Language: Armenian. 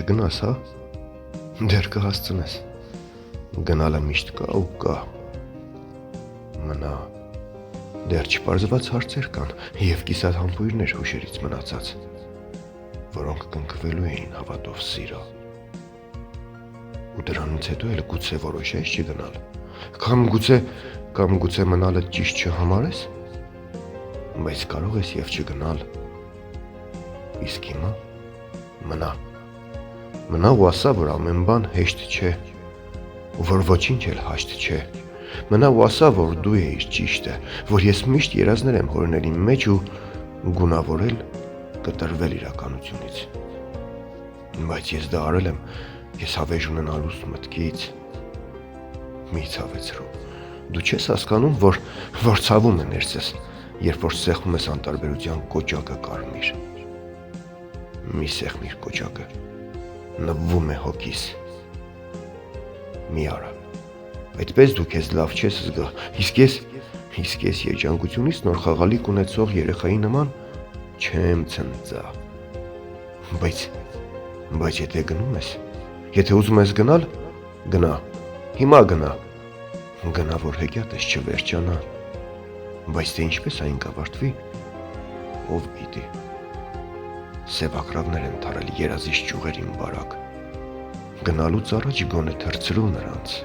չգնաս, հա։ Դեռ կհասցնես։ Գնալը միշտ կա ու կա։ Մնա։ Դեռ չպարզված հարցեր կան և կիսատ համբույրներ հուշերից մնացած, որոնք կնքվելու էին հավատով սիրո։ Ու դրանից հետո էլ գուցե որոշես չգնալ, կամ գուցե մնալը ճիշտ չհամարես, բայց կարող ես և չգնալ։ Իսկ հիմա մնա ու ասա, որ ամեն բան հեշտ չէ, ու որ ոչինչ էլ հաշտ չէ։ Մնա ու ասա, որ դու էիր ճիշտը, որ ես միշտ երազներ եմ հորնել իմ մեջ ու գունավորել կտրվել իրականությունից։ Բայց ես դա արել եմ ես հավեժ ունենալուց մտքից։ Մի ցավեցրու։ Դու չես հասկանում, որ ցավում է ներսս, երբ որ սեղմում ես անտարբերության կոճակը կարմիր։ Մի սեղմիր կոճակը, նվվում է հոգիս։ Մի արա։ Այդպես դու քեզ լավ չես զգա, իսկ ես երջանկությունից նոր խաղալիք ունեցող երեխայի նման չեմ ցնծա։ Բայց եթե գնում ես, եթե ուզում ես գնալ, գնա, հիմա գնա, որ հեքիաթս չվերջանա, բայց թե ինչպես այն կավարտվի, ով գիտի։ Սև ակռավներ են թարել երազիչ ճյուղերին բարակ, գնալուց առաջ գոնե թռցրու նրանց։